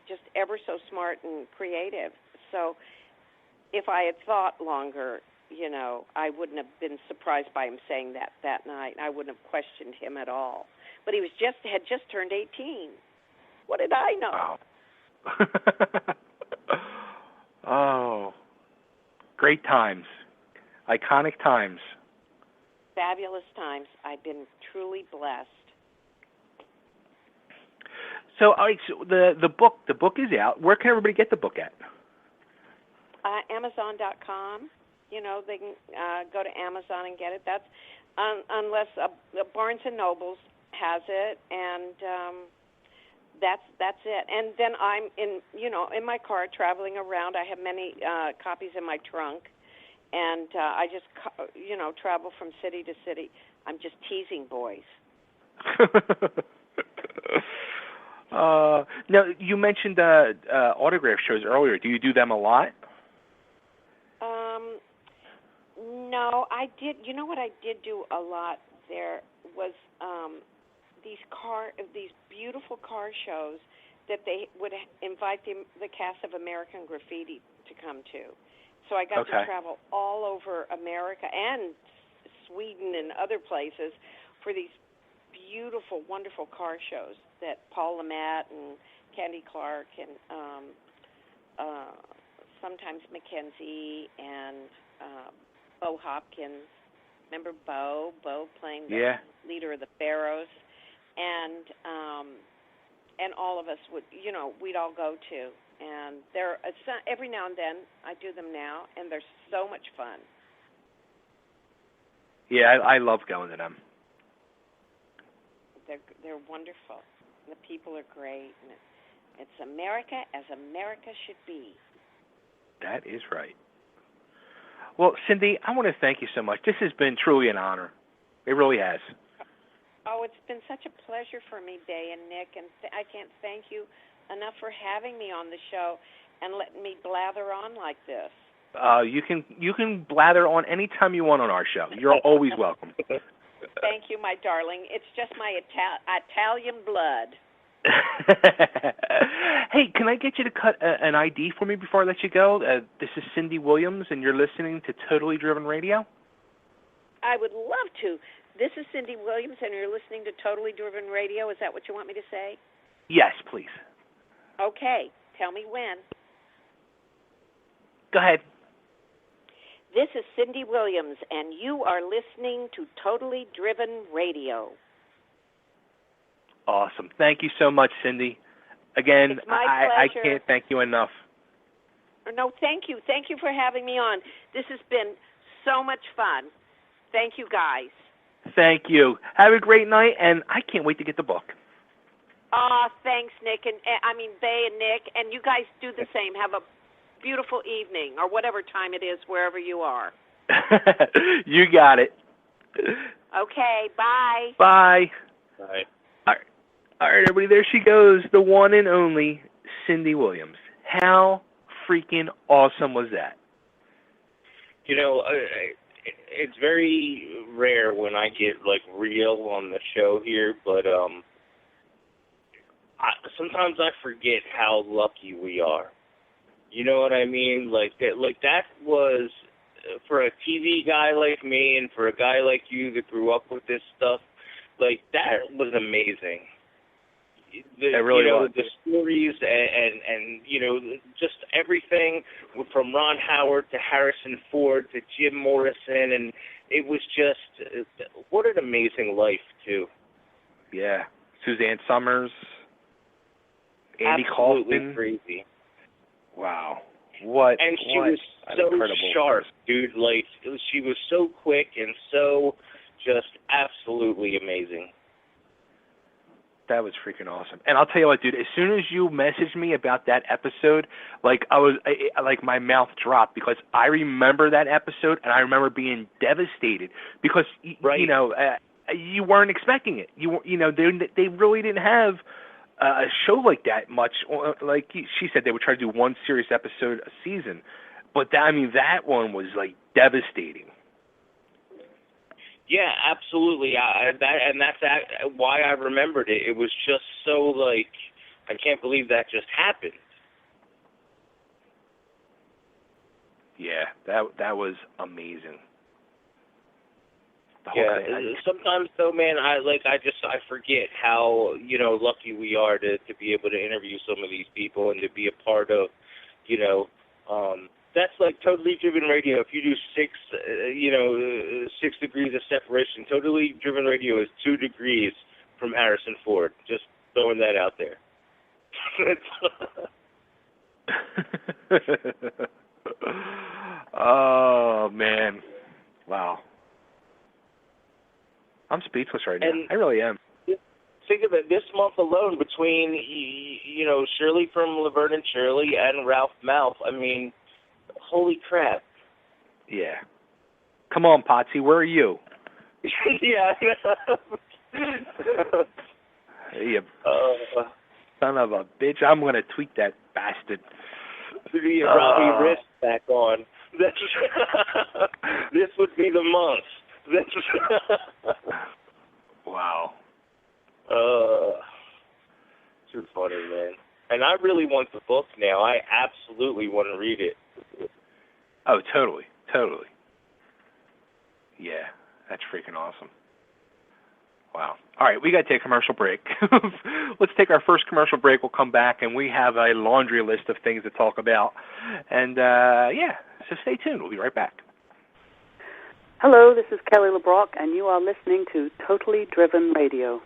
just ever so smart and creative. So if I had thought longer, you know, I wouldn't have been surprised by him saying that night. I wouldn't have questioned him at all. But he had just turned 18. What did I know? Wow. Oh, great times, iconic times, fabulous times. I've been truly blessed. So, all right, so the book is out. Where can everybody get the book at? Amazon.com. You know, they can go to Amazon and get it. That's unless Barnes and Nobles has it, and that's it. And then I'm in my car traveling around. I have many copies in my trunk, and I just travel from city to city. I'm just teasing boys. Now, you mentioned autograph shows earlier. Do you do them a lot? No, I did. You know what I did do a lot there was these beautiful car shows that they would invite the cast of American Graffiti to come to. So I got to travel all over America and Sweden and other places for these beautiful, wonderful car shows that Paul Lamette and Candy Clark and sometimes Mackenzie and Bo Hopkins. Remember Bo playing the leader of the Pharaohs, and all of us would, we'd all go to, and every now and then I do them now, and they're so much fun. Yeah, I love going to them. They're wonderful. The people are great, and it's America as America should be. That is right. Well, Cindy, I want to thank you so much. This has been truly an honor. It really has. Oh, it's been such a pleasure for me, Bay and Nick, and I can't thank you enough for having me on the show and letting me blather on like this. You can blather on any time you want on our show. You're always welcome. Thank you, my darling. It's just my Italian blood. Hey, can I get you to cut an ID for me before I let you go? This is Cindy Williams, and you're listening to Totally Driven Radio. I would love to. This is Cindy Williams, and you're listening to Totally Driven Radio. Is that what you want me to say? Yes, please. Okay. Tell me when. Go ahead. This is Cindy Williams, and you are listening to Totally Driven Radio. Awesome. Thank you so much, Cindy. Again, it's my pleasure. I can't thank you enough. No, thank you. Thank you for having me on. This has been so much fun. Thank you, guys. Thank you. Have a great night, and I can't wait to get the book. Thanks, Nick, Bay and Nick, and you guys do the same. Have a beautiful evening, or whatever time it is, wherever you are. You got it. Okay, bye. Bye. Bye. All right, everybody, there she goes, the one and only Cindy Williams. How freaking awesome was that? It's very rare when I get, real on the show here, but sometimes I forget how lucky we are. You know what I mean? That was, for a TV guy like me and for a guy like you that grew up with this stuff, that was amazing. It really was. The stories and just everything from Ron Howard to Harrison Ford to Jim Morrison, and it was just, what an amazing life, too. Yeah, Suzanne Summers, Andy Absolutely Kaufman. crazy. Wow. What? And she what was an so incredible sharp, person. dude. Like, she was so quick and so just absolutely amazing. That was freaking awesome. And I'll tell you what, dude, as soon as you messaged me about that episode, like like my mouth dropped, because I remember that episode and I remember being devastated because Right. you know, you weren't expecting it. You know, they really didn't have a show like that much. Like she said, they would try to do one serious episode a season, but that one was like devastating. Yeah, absolutely. That's why I remembered it. It was just so, like, I can't believe that just happened. Yeah, that was amazing. The whole Yeah, thing. sometimes though, man, I forget how, lucky we are to be able to interview some of these people and to be a part of, that's like Totally Driven Radio. If you do 6 degrees of separation, Totally Driven Radio is 2 degrees from Harrison Ford. Just throwing that out there. Oh, man. Wow. I'm speechless right now. I really am. Think of it, this month alone, between, Shirley from Laverne and Shirley and Ralph Malph, holy crap. Yeah. Come on, Potsy, where are you? Yeah. You son of a bitch. I'm going to tweet that bastard. Robbie wrist back on. This would be the month. Wow. Too funny, man. And I really want the book now. I absolutely want to read it. Oh, totally. Yeah, that's freaking awesome. Wow. All right, we got to take a commercial break. Let's take our first commercial break. We'll come back, and we have a laundry list of things to talk about. And, so stay tuned. We'll be right back. Hello, this is Kelly LeBrock, and you are listening to Totally Driven Radio.